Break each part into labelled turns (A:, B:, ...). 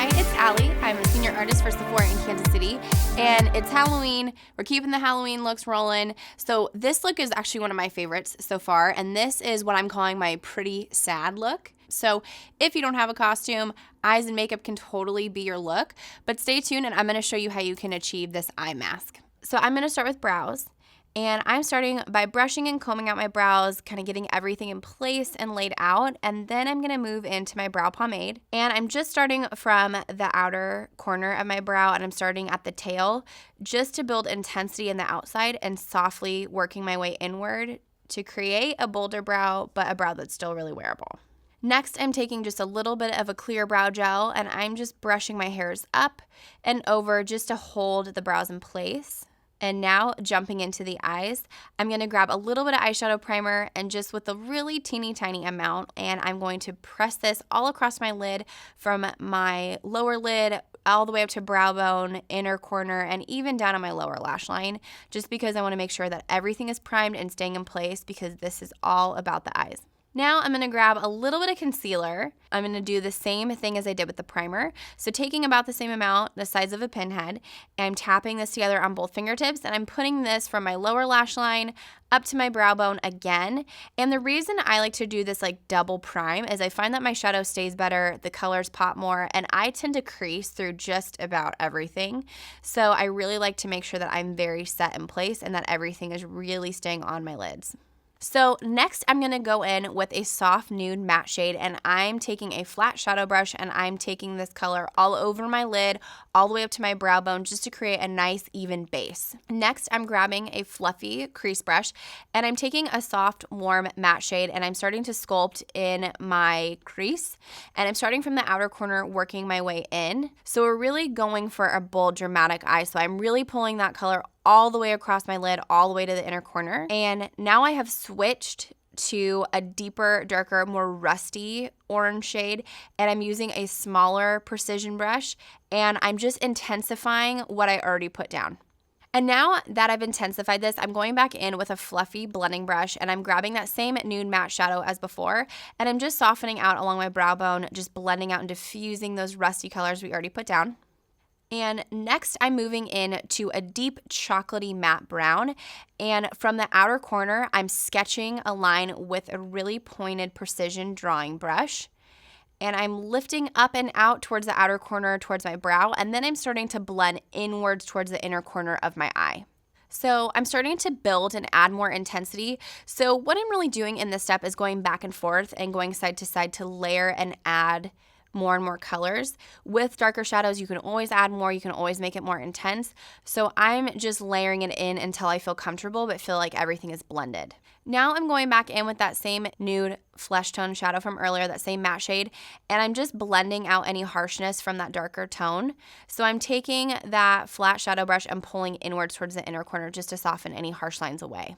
A: Hi, it's Allie. I'm a senior artist for Sephora in Kansas City, and it's Halloween. We're keeping the Halloween looks rolling. So this look is actually one of my favorites so far, and this is what I'm calling my pretty sad look. So if you don't have a costume, eyes and makeup can totally be your look, but stay tuned and I'm going to show you how you can achieve this eye mask. So I'm going to start with brows. And I'm starting by brushing and combing out my brows, kind of getting everything in place and laid out. And then I'm going to move into my brow pomade. And I'm just starting from the outer corner of my brow and I'm starting at the tail just to build intensity in the outside and softly working my way inward to create a bolder brow, but a brow that's still really wearable. Next, I'm taking just a little bit of a clear brow gel and I'm just brushing my hairs up and over just to hold the brows in place. And now jumping into the eyes, I'm going to grab a little bit of eyeshadow primer and just with a really teeny tiny amount, and I'm going to press this all across my lid from my lower lid all the way up to brow bone, inner corner, and even down on my lower lash line, just because I want to make sure that everything is primed and staying in place because this is all about the eyes. Now I'm going to grab a little bit of concealer. I'm going to do the same thing as I did with the primer. So taking about the same amount, the size of a pinhead, and I'm tapping this together on both fingertips, and I'm putting this from my lower lash line up to my brow bone again. And the reason I like to do this like double prime is I find that my shadow stays better, the colors pop more, and I tend to crease through just about everything. So I really like to make sure that I'm very set in place and that everything is really staying on my lids. So next I'm going to go in with a soft nude matte shade, and I'm taking a flat shadow brush and I'm taking this color all over my lid, all the way up to my brow bone just to create a nice even base. Next I'm grabbing a fluffy crease brush and I'm taking a soft warm matte shade and I'm starting to sculpt in my crease, and I'm starting from the outer corner working my way in. So we're really going for a bold dramatic eye, so I'm really pulling that color all the way across my lid, all the way to the inner corner. And now I have switched to a deeper, darker, more rusty orange shade, and I'm using a smaller precision brush, and I'm just intensifying what I already put down. And now that I've intensified this, I'm going back in with a fluffy blending brush, and I'm grabbing that same nude matte shadow as before, and I'm just softening out along my brow bone, just blending out and diffusing those rusty colors we already put down. And next I'm moving in to a deep chocolatey matte brown, and from the outer corner I'm sketching a line with a really pointed precision drawing brush, and I'm lifting up and out towards the outer corner towards my brow, and then I'm starting to blend inwards towards the inner corner of my eye. So I'm starting to build and add more intensity. So what I'm really doing in this step is going back and forth and going side to side to layer and add more and more colors. With darker shadows, you can always add more, you can always make it more intense. So I'm just layering it in until I feel comfortable but feel like everything is blended. Now I'm going back in with that same nude flesh tone shadow from earlier, that same matte shade, and I'm just blending out any harshness from that darker tone. So I'm taking that flat shadow brush and pulling inwards towards the inner corner just to soften any harsh lines away.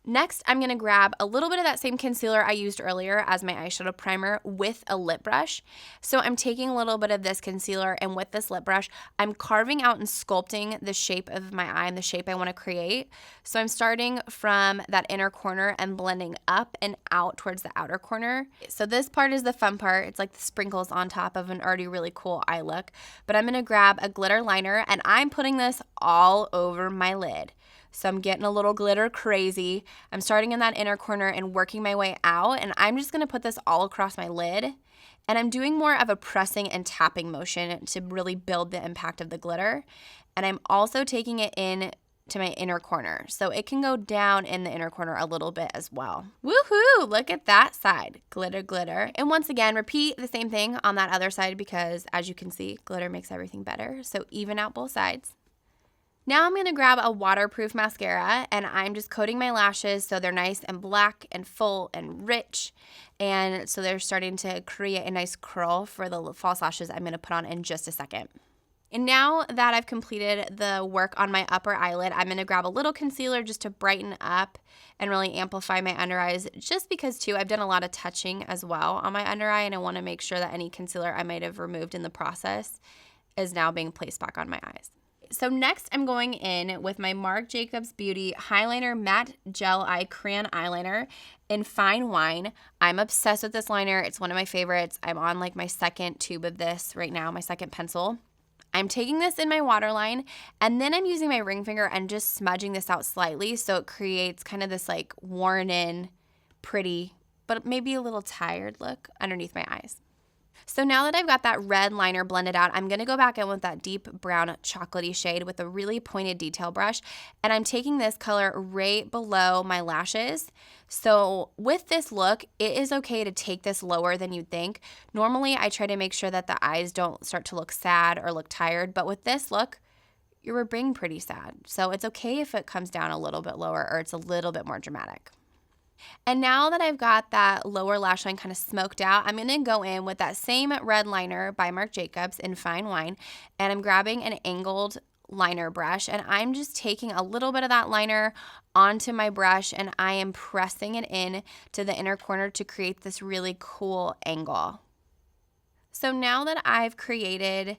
A: Next, I'm going to grab a little bit of that same concealer I used earlier as my eyeshadow primer with a lip brush. So I'm taking a little bit of this concealer, and with this lip brush, I'm carving out and sculpting the shape of my eye and the shape I want to create. So I'm starting from that inner corner and blending up and out towards the outer corner. So this part is the fun part. It's like the sprinkles on top of an already really cool eye look. But I'm going to grab a glitter liner, and I'm putting this all over my lid. So I'm getting a little glitter crazy. I'm starting in that inner corner and working my way out, and I'm just gonna put this all across my lid. And I'm doing more of a pressing and tapping motion to really build the impact of the glitter. And I'm also taking it in to my inner corner, so it can go down in the inner corner a little bit as well. Woohoo! Look at that side. Glitter, glitter. And once again, repeat the same thing on that other side because, as you can see, glitter makes everything better. So even out both sides. Now I'm going to grab a waterproof mascara, and I'm just coating my lashes so they're nice and black and full and rich, and so they're starting to create a nice curl for the false lashes I'm going to put on in just a second. And now that I've completed the work on my upper eyelid, I'm going to grab a little concealer just to brighten up and really amplify my under eyes, just because too I've done a lot of touching as well on my under eye, and I want to make sure that any concealer I might have removed in the process is now being placed back on my eyes. So next I'm going in with my Marc Jacobs Beauty Highliner Matte Gel Eye Crayon Eyeliner in Fine Wine. I'm obsessed with this liner. It's one of my favorites. I'm on like my second tube of this right now, my second pencil. I'm taking this in my waterline, and then I'm using my ring finger and just smudging this out slightly so it creates kind of this like worn in, pretty, but maybe a little tired look underneath my eyes. So now that I've got that red liner blended out, I'm going to go back in with that deep brown chocolatey shade with a really pointed detail brush, and I'm taking this color right below my lashes. So with this look, it is okay to take this lower than you'd think. Normally, I try to make sure that the eyes don't start to look sad or look tired, but with this look, you're being pretty sad. So it's okay if it comes down a little bit lower or it's a little bit more dramatic. And now that I've got that lower lash line kind of smoked out, I'm going to go in with that same red liner by Marc Jacobs in Fine Wine, and I'm grabbing an angled liner brush, and I'm just taking a little bit of that liner onto my brush, and I am pressing it in to the inner corner to create this really cool angle. So now that I've created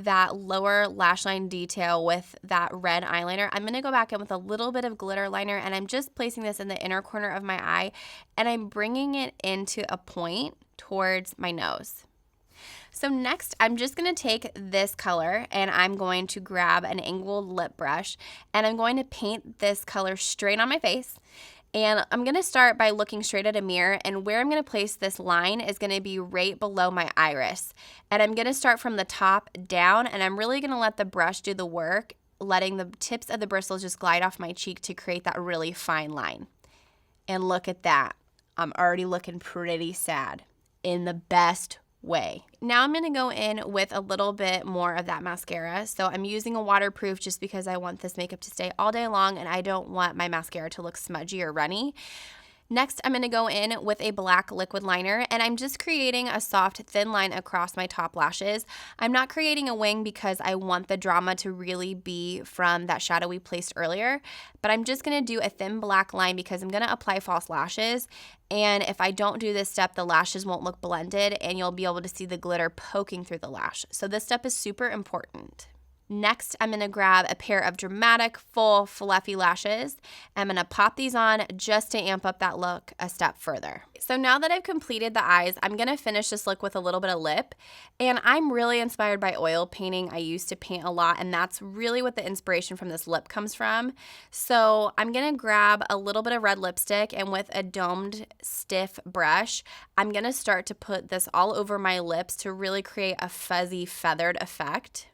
A: that lower lash line detail with that red eyeliner, I'm going to go back in with a little bit of glitter liner, and I'm just placing this in the inner corner of my eye, and I'm bringing it into a point towards my nose. So next, I'm just going to take this color, and I'm going to grab an angled lip brush, and I'm going to paint this color straight on my face. And I'm going to start by looking straight at a mirror, and where I'm going to place this line is going to be right below my iris. And I'm going to start from the top down, and I'm really going to let the brush do the work, letting the tips of the bristles just glide off my cheek to create that really fine line. And look at that. I'm already looking pretty sad in the best way. Now I'm going to go in with a little bit more of that mascara. So I'm using a waterproof just because I want this makeup to stay all day long and I don't want my mascara to look smudgy or runny. Next, I'm going to go in with a black liquid liner, and I'm just creating a soft, thin line across my top lashes. I'm not creating a wing because I want the drama to really be from that shadow we placed earlier, but I'm just going to do a thin black line because I'm going to apply false lashes, and if I don't do this step, the lashes won't look blended, and you'll be able to see the glitter poking through the lash. So this step is super important. Next, I'm going to grab a pair of dramatic, full, fluffy lashes. I'm going to pop these on just to amp up that look a step further. So now that I've completed the eyes, I'm going to finish this look with a little bit of lip. And I'm really inspired by oil painting. I used to paint a lot, and that's really what the inspiration from this lip comes from. So I'm going to grab a little bit of red lipstick, and with a domed, stiff brush, I'm going to start to put this all over my lips to really create a fuzzy, feathered effect.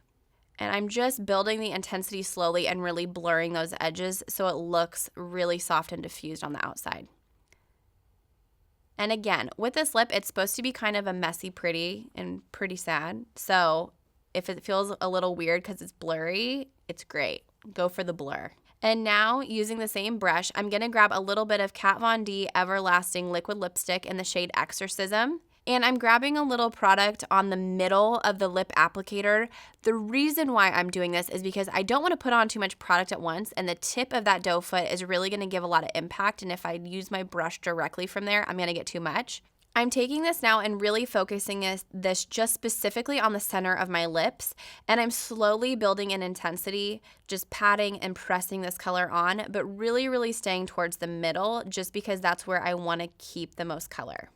A: And I'm just building the intensity slowly and really blurring those edges so it looks really soft and diffused on the outside. And again, with this lip, it's supposed to be kind of a messy pretty and pretty sad. So if it feels a little weird because it's blurry, it's great. Go for the blur. And now, using the same brush, I'm going to grab a little bit of Kat Von D Everlasting Liquid Lipstick in the shade Exorcism. And I'm grabbing a little product on the middle of the lip applicator. The reason why I'm doing this is because I don't want to put on too much product at once, and the tip of that doe foot is really going to give a lot of impact, and if I use my brush directly from there, I'm going to get too much. I'm taking this now and really focusing this just specifically on the center of my lips, and I'm slowly building in intensity, just patting and pressing this color on, but really, really staying towards the middle just because that's where I want to keep the most color.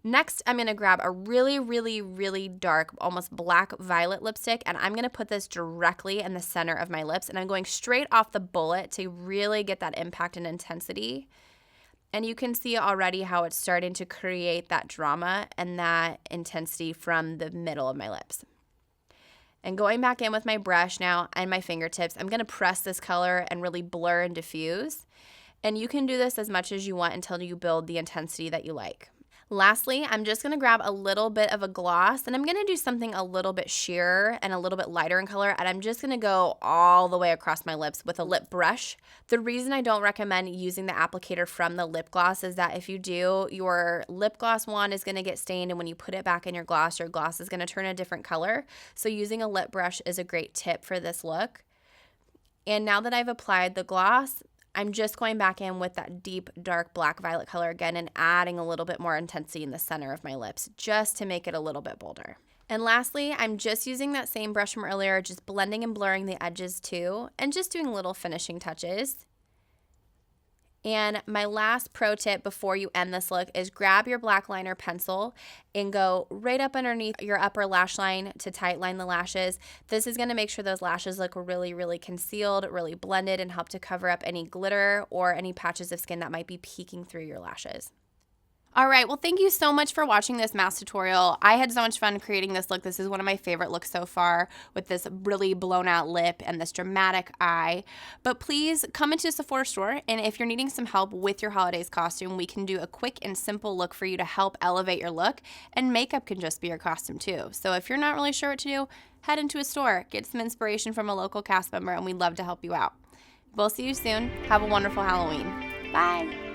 A: Next, I'm going to grab a really, really, really dark, almost black violet lipstick, and I'm going to put this directly in the center of my lips, and I'm going straight off the bullet to really get that impact and intensity. And you can see already how it's starting to create that drama and that intensity from the middle of my lips. And going back in with my brush now and my fingertips, I'm going to press this color and really blur and diffuse. And you can do this as much as you want until you build the intensity that you like. Lastly, I'm just going to grab a little bit of a gloss, and I'm going to do something a little bit sheerer and a little bit lighter in color, and I'm just going to go all the way across my lips with a lip brush. The reason I don't recommend using the applicator from the lip gloss is that if you do, your lip gloss wand is going to get stained, and when you put it back in your gloss is going to turn a different color. So using a lip brush is a great tip for this look. And now that I've applied the gloss, I'm just going back in with that deep, dark black violet color again and adding a little bit more intensity in the center of my lips just to make it a little bit bolder. And lastly, I'm just using that same brush from earlier, just blending and blurring the edges too, and just doing little finishing touches. And my last pro tip before you end this look is grab your black liner pencil and go right up underneath your upper lash line to tight line the lashes. This is going to make sure those lashes look really, really concealed, really blended, and help to cover up any glitter or any patches of skin that might be peeking through your lashes. All right, well, thank you so much for watching this mask tutorial. I had so much fun creating this look. This is one of my favorite looks so far, with this really blown out lip and this dramatic eye. But please come into the Sephora store, and if you're needing some help with your holidays costume, we can do a quick and simple look for you to help elevate your look, and makeup can just be your costume too. So if you're not really sure what to do, head into a store, get some inspiration from a local cast member, and we'd love to help you out. We'll see you soon. Have a wonderful Halloween. Bye.